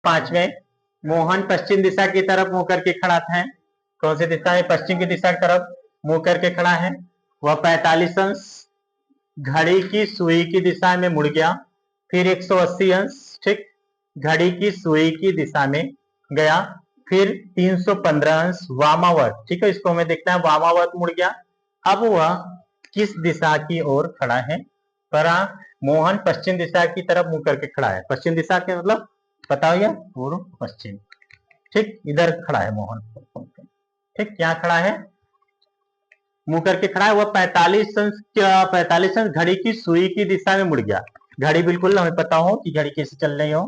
पांचवें, मोहन पश्चिम दिशा की तरफ मुंह करके खड़ा था। कौन सी दिशा है? पश्चिम की दिशा की तरफ मुंह करके खड़ा है। वह 45 अंश घड़ी की सुई की दिशा में मुड़ गया, फिर 180 अंश, ठीक, घड़ी की सुई की दिशा में गया, फिर 315 अंश वामावर्त, ठीक है, इसको हमें देखना है, वामावर्त मुड़ गया। अब वह किस दिशा की ओर खड़ा है? परा मोहन पश्चिम दिशा की तरफ मुंह करके खड़ा है। पश्चिम दिशा के मतलब पता हो गया, पूर्व पश्चिम, ठीक, इधर खड़ा है मोहन, ठीक, क्या खड़ा है? मुंह करके खड़ा है। वह 45 अंश घड़ी की सुई की दिशा में मुड़ गया। घड़ी बिल्कुल हमें पता हो कि घड़ी कैसे चल रही हो,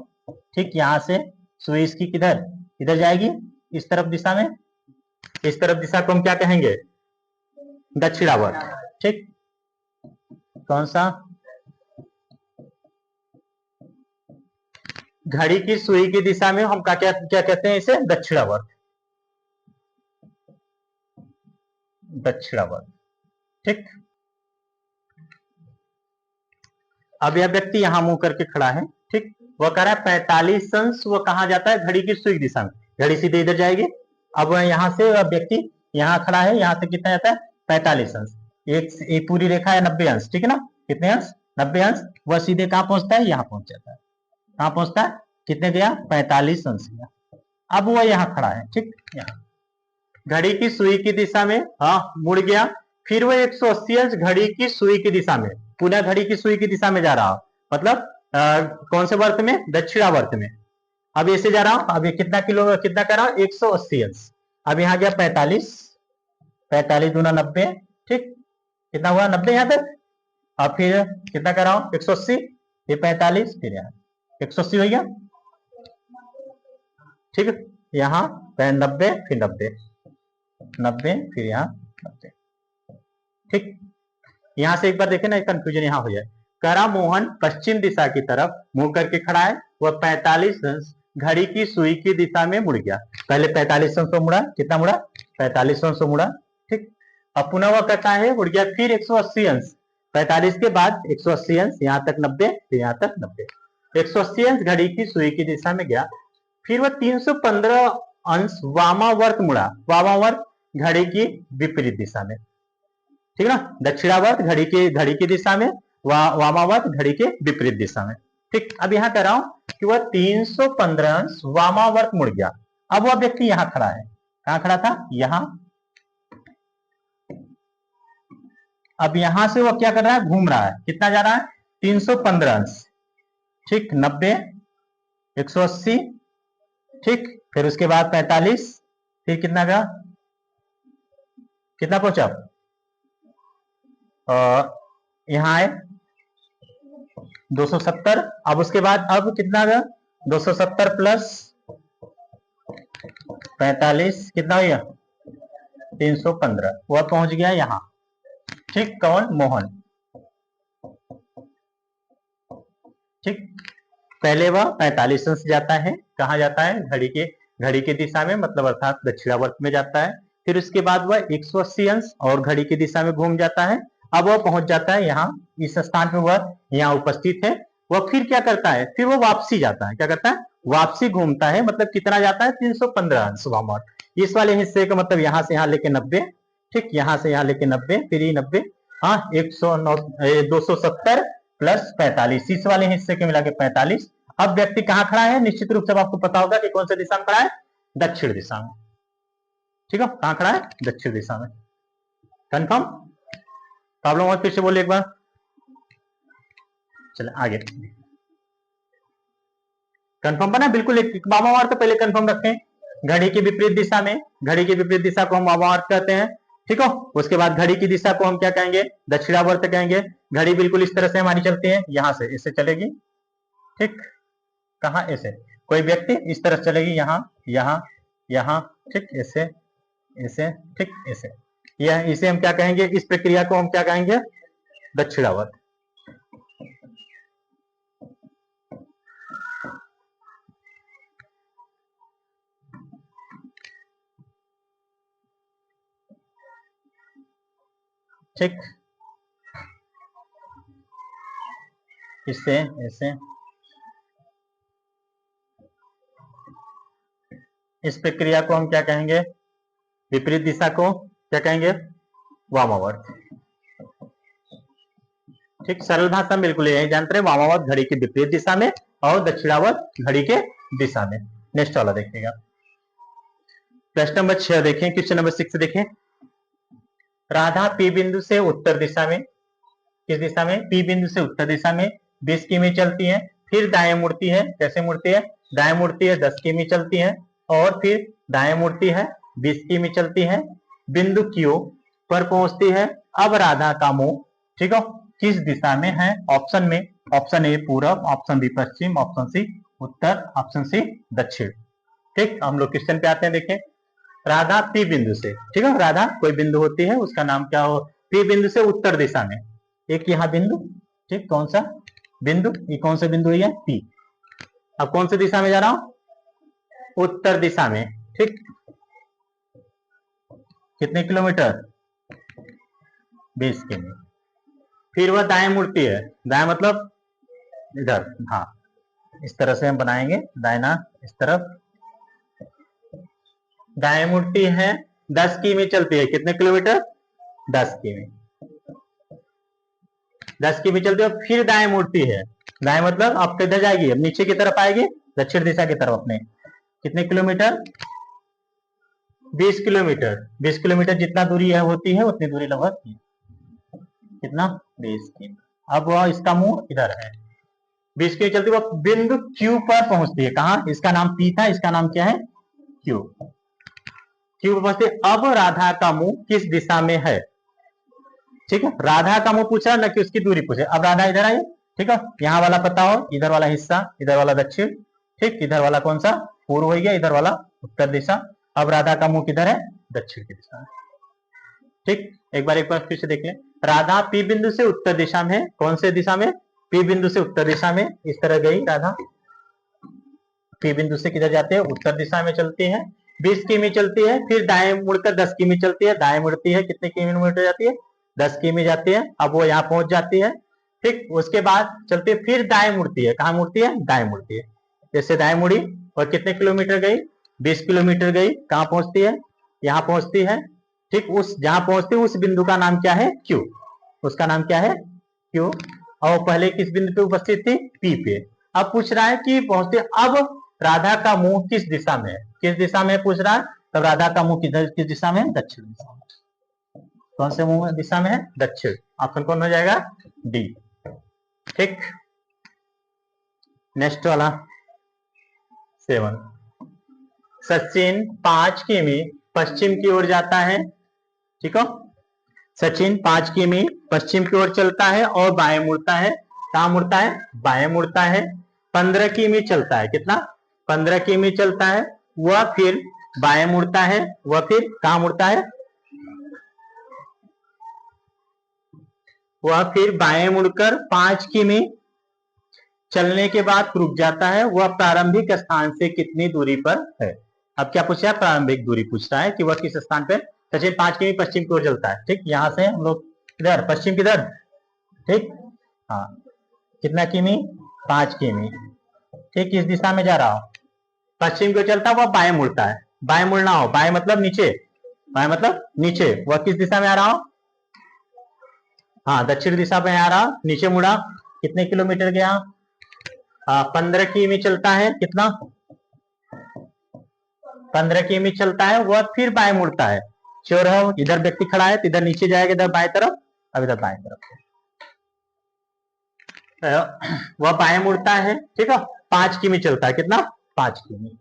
ठीक, यहां से सुई इसकी किधर, इधर जाएगी, इस तरफ दिशा में। इस तरफ दिशा को हम क्या कहेंगे? दक्षिणावर्त, ठीक। कौन सा? घड़ी की सुई की दिशा में हम क्या क्या कहते हैं? इसे दक्षिणावर्त, दक्षिणावर्त, ठीक। अब यह व्यक्ति यहां मुंह करके खड़ा है, ठीक, वह कह रहा है 45 अंश वो कहा जाता है? घड़ी की सुई की दिशा में। घड़ी सीधे इधर जाएगी। अब यहां से व्यक्ति यहां खड़ा है, यहां से कितना जाता है? 45 अंश। एक पूरी रेखा है 90 अंश, ठीक है ना? कितने अंश? 90 अंश। वह सीधे कहां पहुंचता है? यहां पहुंच जाता है। कहां पहुंचता है? कितने गया? 45 अंश गया। अब वह यहां खड़ा है, ठीक, यहाँ घड़ी की सुई की दिशा में, हाँ, मुड़ गया। फिर वह 180 अंश घड़ी की सुई की दिशा में, पुनः घड़ी की सुई की दिशा में जा रहा, मतलब कौन से वर्त में? दक्षिणावर्त में। अब ऐसे जा रहा हूं, अब ये कितना कर रहा हूं? 180 अंश। अब यहां गया 45, 45 दूना 90, ठीक, कितना हुआ? 90 यहां तक। अब फिर कितना कर रहा हूं? 180, ये 45, फिर यहाँ 180 हो गया, ठीक है, यहाँ 90, फिर 90, 90, फिर यहाँ 90, ठीक। यहां से एक बार देखे ना, कंफ्यूजन यहां हो जाए। करा मोहन पश्चिम दिशा की तरफ मुंह करके खड़ा है। वह 45 अंश घड़ी की सुई की दिशा में मुड़ गया। पहले 45 अंश तो मुड़ा, कितना मुड़ा? 45 अंश मुड़ा, ठीक। अब पुनः वह कहता है मुड़ गया, फिर 180 अंश, 45 के बाद 180 अंश, यहां तक 90, फिर यहां तक 90, 180 अंश घड़ी की सुई की दिशा में गया। फिर वह 315 अंश वामावर्त मुड़ा। वामावर्त घड़ी की विपरीत दिशा में, ठीक है ना? दक्षिणावर्त घड़ी की दिशा में, वामावर्त घड़ी के विपरीत दिशा में, ठीक। अब यहां कह रहा हूं कि वह 315 अंश वामावर्त मुड़ गया। अब वह व्यक्ति यहां खड़ा है। कहां खड़ा था? यहां। अब यहां से वह क्या कर रहा है? घूम रहा है। कितना जा रहा है? 315 अंश, ठीक, 90, 180, ठीक, फिर उसके बाद 45, फिर कितना गया? कितना पहुंचा? यहां आए 270। अब उसके बाद अब कितना गया? 270 प्लस 45 कितना हो गया? 315। वह पहुंच गया यहां, ठीक। कौन? मोहन, ठीक। पहले वह 45 अंश जाता है। कहा जाता है? घड़ी के दिशा में, मतलब अर्थात दक्षिणावर्त में जाता है। फिर उसके बाद वह 180 अंश और घड़ी की दिशा में घूम जाता है। अब वह पहुंच जाता है यहाँ, इस स्थान पे वह यहाँ उपस्थित है। वह फिर क्या करता है? फिर वो वापसी जाता है। क्या करता है? वापसी घूमता है। मतलब कितना जाता है? 315 अंश वामावर्त। इस वाले हिस्से का मतलब यहाँ से यहाँ लेके 90, ठीक, यहाँ से यहाँ लेके 90, फिर ये 90, हाँ, 109, 270 प्लस 45, इस वाले हिस्से के मिला के 45। अब व्यक्ति कहां खड़ा है? निश्चित रूप से आपको पता होगा कि कौन सी दिशा में खड़ा है? दक्षिण दिशा में, ठीक है। कहां खड़ा है? दक्षिण दिशा में। कंफर्म? प्रॉब्लम और फिर से बोलिए एक बार। चले आगे। कंफर्म बना? बिल्कुल। एक वामावर्त पहले कंफर्म रखें। घड़ी की विपरीत दिशा में, घड़ी की विपरीत दिशा को हम वामावर्त कहते हैं, ठीक हो। उसके बाद घड़ी की दिशा को हम क्या कहेंगे? दक्षिणावर्त कहेंगे। घड़ी बिल्कुल इस तरह से हमारी चलती है, यहां से इससे चलेगी, ठीक। कहा? ऐसे। कोई व्यक्ति इस तरफ चलेगी, यहाँ, यहाँ, यहाँ, ठीक, ऐसे, ऐसे, ठीक, ऐसे। यह इसे हम क्या कहेंगे? इस प्रक्रिया को हम क्या कहेंगे? दक्षिणावर्त, ठीक। इससे ऐसे, इस प्रक्रिया को हम क्या कहेंगे, विपरीत दिशा को क्या कहेंगे, वामावर्त। ठीक, सरल भाषा में बिल्कुल यही जानते हैं, वामावर्त घड़ी की विपरीत दिशा में और दक्षिणावर्त घड़ी के दिशा में। नेक्स्ट वाला देखिएगा, प्रश्न नंबर 6 देखें, क्वेश्चन नंबर 6 देखें। राधा पी बिंदु से उत्तर दिशा में, किस दिशा में, पी बिंदु से उत्तर दिशा में 20 किमी चलती है, फिर दाएं मुड़ती है, कैसे मुड़ती है, दाएं मुड़ती है 10 किमी चलती है, और फिर दाएं मुड़ती है 20 किमी चलती है, बिंदु क्यू पर पहुंचती है। अब राधा का मुंह, ठीक है, किस दिशा में है, ऑप्शन में, ऑप्शन ए पूरब, ऑप्शन बी पश्चिम, ऑप्शन सी उत्तर, ऑप्शन सी दक्षिण। ठीक, हम लोग क्वेश्चन पे आते हैं, देखें। राधा पी बिंदु से, ठीक है, राधा कोई बिंदु होती है, उसका नाम क्या हो, पी बिंदु से उत्तर दिशा में, एक यहाँ बिंदु, ठीक, कौन सा बिंदु, ये कौन सा बिंदु है, पी। अब कौन सी दिशा में जा रहा हूं, उत्तर दिशा में, ठीक, कितने किलोमीटर, 20 किमी। फिर वह दाएं मुड़ती है, दाएं मतलब इधर, हाँ, इस तरह से हम बनाएंगे, दायना इस तरफ, दाएं मुड़ती है 10 किमी चलती है, कितने किलोमीटर, 10 किमी, 10 किमी चलती है, फिर दाएं मुड़ती है, दाएं मतलब अब किधर जाएगी, अब नीचे की तरफ आएगी, दक्षिण दिशा की तरफ अपने, कितने किलोमीटर, 20 किलोमीटर, 20 किलोमीटर जितना दूरी है होती है उतनी दूरी लगभग, कितना, 20 किमी। अब वह इसका मुंह इधर है, 20 किमी चलती, वह बिंदु क्यू पर पहुंचती है, कहा, इसका नाम पी था, इसका नाम क्या है, क्यू, क्यू पर पहुंचती। अब राधा का मुंह किस दिशा में है, ठीक है, राधा का मुंह पूछ रहा है, न कि उसकी दूरी पूछे। अब राधा इधर आई, ठीक है, यहाँ वाला पता हो, इधर वाला हिस्सा, इधर वाला दक्षिण, ठीक, इधर वाला कौन सा, पूर्व हो गया, इधर वाला उत्तर दिशा। अब राधा का मुंह किधर है, दक्षिण की दिशा में, ठीक। एक बार फिर से देख लें, राधा पी बिंदु से उत्तर दिशा में, कौन से दिशा में, पी बिंदु से उत्तर दिशा में, इस तरह गई राधा, पी बिंदु से किधर जाते हैं, उत्तर दिशा में चलती है, 20 किमी चलती है, फिर दाएं मुड़कर 10 किमी चलती है, दाएं मुड़ती है, कितने किलोमीटर जाती है, 10 किमी जाती है। अब वो यहाँ पहुंच जाती है, ठीक, उसके बाद चलती है, फिर दाएं मुड़ती है, कहाँ मुड़ती है, दाएं मुड़ती है, जैसे दाएं मुड़ी और कितने किलोमीटर गई, 20 किलोमीटर गई, कहाँ पहुंचती है, यहाँ पहुंचती है, ठीक, उस जहां पहुंचती है उस बिंदु का नाम क्या है, क्यू, उसका नाम क्या है, क्यू। और पहले किस बिंदु पे उपस्थित थी, पी पे। अब पूछ रहा है कि पहुंचती, अब राधा का मुंह किस दिशा में है, किस दिशा में पूछ रहा है, तब राधा का मुंह किस दिशा में है, दक्षिण दिशा में। कौन से मुंह दिशा में है, दक्षिण, ऑप्शन कौन हो जाएगा, डी, ठीक। नेक्स्ट वाला 7, सचिन 5 किमी पश्चिम की ओर जाता है, ठीक है, सचिन 5 किमी पश्चिम की ओर चलता है और बाएं मुड़ता है, कहां मुड़ता है, बाएं मुड़ता है, 15 किमी चलता है, कितना, 15 किमी चलता है, वह फिर बाएं मुड़ता है, वह फिर कहां मुड़ता है, वह फिर बाएं मुड़कर 5 किमी चलने के बाद रुक जाता है, वह प्रारंभिक स्थान से कितनी दूरी पर है। अब क्या पूछा है, प्रारंभिक दूरी पूछ रहा है कि वह किस स्थान पे, सचिन 5 किमी पश्चिम की ओर चलता है, ठीक, यहां से हम लोग इधर पश्चिम किधर, ठीक, हाँ, कितना किमी, 5 किमी, ठीक, किस दिशा में जा रहा हो, पश्चिम की ओर चलता है, वह बाएं मुड़ता है, बाएं मुड़ना हो, बाएं मतलब नीचे, बाएं मतलब नीचे, वह किस दिशा में आ रहा हो, हाँ, दक्षिण दिशा में आ रहा, नीचे मुड़ा, कितने किलोमीटर गया, 15 किमी चलता है, कितना, 15 किमी चलता है, वह फिर बाएं मुड़ता है, श्योर है, इधर व्यक्ति खड़ा है तो इधर नीचे जाएगा, इधर बाएं तरफ, अब इधर बाएं तरफ, वह बाएं मुड़ता है, ठीक है, 5 किमी चलता है, कितना, 5 किमी,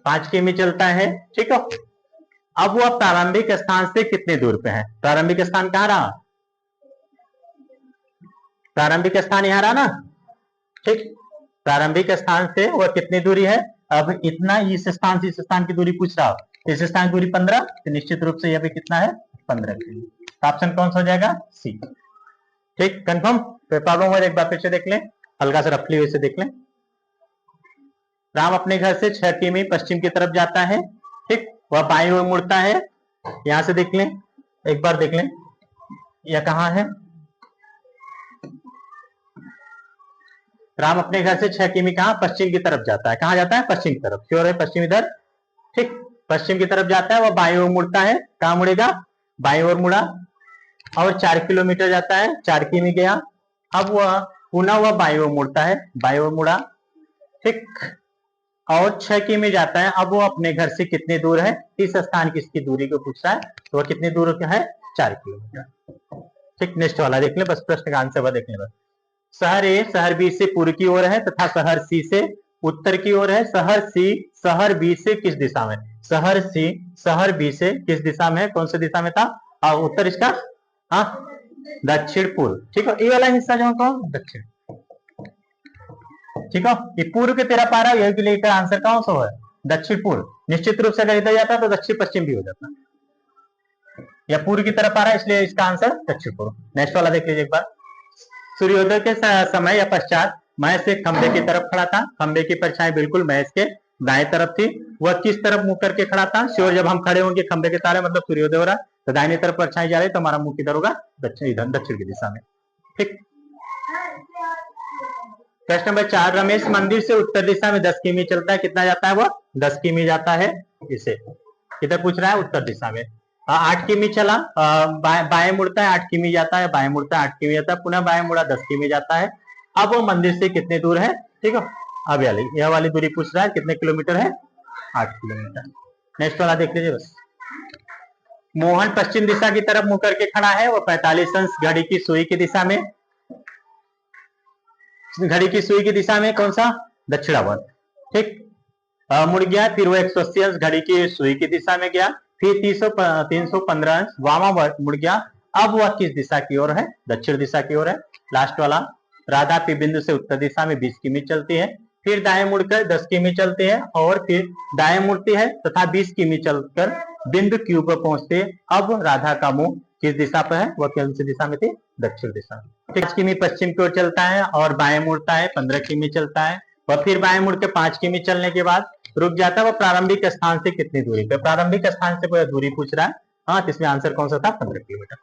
5 किमी चलता है, ठीक है। अब वह प्रारंभिक स्थान से कितने दूर पे है, प्रारंभिक स्थान कहाँ रहा, प्रारंभिक स्थान यहाँ रहा ना, ठीक, प्रारंभिक स्थान से वह कितनी दूरी है, अब इतना, इस स्थान से इस स्थान की दूरी पूछ रहा हो, इस स्थान की दूरी 15, तो निश्चित रूप से यह भी कितना है, 15 किमी, ऑप्शन कौन सा हो जाएगा, सी, ठीक, कंफर्म। प्रॉब्लम हो, एक बार फिर से देख लें, हल्का सा रफली वैसे देख लें। राम अपने घर से 6 किमी पश्चिम की तरफ जाता है, ठीक, वह बाईं ओर मुड़ता है, यहां से देख लें, एक बार देख लें, यह कहां है, राम अपने घर से 6 किमी कहाँ पश्चिम की तरफ जाता है, कहाँ जाता है पश्चिम की तरफ, श्योर है पश्चिम इधर, ठीक पश्चिम की तरफ जाता है, वह बाईं ओर मुड़ता है, कहाँ मुड़ेगा बाईं ओर मुड़ा, और 4 किलोमीटर जाता है, 4 किमी गया, अब वह पुनः वह बाईं ओर मुड़ता है, बाईं ओर मुड़ा, ठीक और 6 किमी जाता है, अब वो अपने घर से कितनी दूर है, इस स्थान की इसकी दूरी को पूछ रहा है, तो वह कितनी दूर है 4 किलोमीटर, ठीक नेक्स्ट वाला देख ले, बस प्रश्न का आंसर देख ले। शहर ए शहर बी से पूर्व की ओर है तथा शहर सी से उत्तर की ओर है, शहर सी शहर बी से किस दिशा में, शहर सी शहर बी से किस दिशा में, कौन सी दिशा में था, उत्तर इसका दक्षिण पूर्व, ठीक है, ये वाला हिस्सा जो कौन दक्षिण, ठीक है, ये पूर्व के तेरा पारा, यही के लिए आंसर कौन सा है दक्षिण पूर्व, निश्चित रूप से अगर इधर जाता तो दक्षिण पश्चिम भी हो जाता, या पूर्व की तरफ आ रहा है इसलिए इसका आंसर दक्षिण पूर्व। नेक्स्ट वाला देख लीजिए एक बार, सूर्योदय के समय या पश्चात मैं से खंबे की तरफ खड़ा था, खंबे की परछाई बिल्कुल मैच के दाएं तरफ थी, वह किस तरफ मुंह करके खड़ा था, श्योर जब हम खड़े होंगे खंबे के तारे मतलब सूर्योदय हो रहा है तो दाहिनी तरफ परछाई जा रही है तो हमारा मुंह किधर होगा दक्षिण, इधर दक्षिण की दिशा में, ठीक। प्रश्न नंबर 4, रमेश मंदिर से उत्तर दिशा में 10 किमी चलता है, कितना जाता है वह 10 किमी जाता है, इसे किधर पूछ रहा है उत्तर दिशा में, 8 किमी चला, बाएं मुड़ता है 8 किमी जाता है, बाएं मुड़ता है 8 किमी जाता है, पुनः बाएं मुड़ा 10 किमी जाता है, अब वो मंदिर से कितने दूर है, ठीक है, अब यह वाली दूरी पूछ रहा है कितने किलोमीटर है 8 किलोमीटर। नेक्स्ट वाला देख लीजिए बस, मोहन पश्चिम दिशा की तरफ मुंह करके खड़ा है, वो 45 अंश घड़ी की सुई की दिशा में, घड़ी की सुई की दिशा में कौन सा दक्षिणावर्त, ठीक मुड़ गया, फिर वो 180 अंश घड़ी की सुई की दिशा में गया, फिर 315 अंश वामावर्त मुड़ गया, अब वह किस दिशा की ओर है दक्षिण दिशा की ओर है। लास्ट वाला, राधा पी बिंदु से उत्तर दिशा में 20 किमी चलती है, फिर दाएं मुड़कर 10 किमी चलते हैं और फिर दाएं मुड़ती है तथा 20 किमी चलकर बिंदु क्यू पर पहुंचते हैं, अब राधा का मुंह किस दिशा पर है, वह कौन सी दिशा में थी दक्षिण दिशा में। 5 किमी पश्चिम की ओर चलता है और बाएं मुड़ता है, 15 किमी चलता है, वह फिर बाएं मुड़ के 5 किमी चलने के बाद रुक जाता है, वह प्रारंभिक स्थान से कितनी दूरी पे, प्रारंभिक स्थान से कोई दूरी पूछ रहा है, हाँ तो इसमें आंसर कौन सा था 15 किलोमीटर।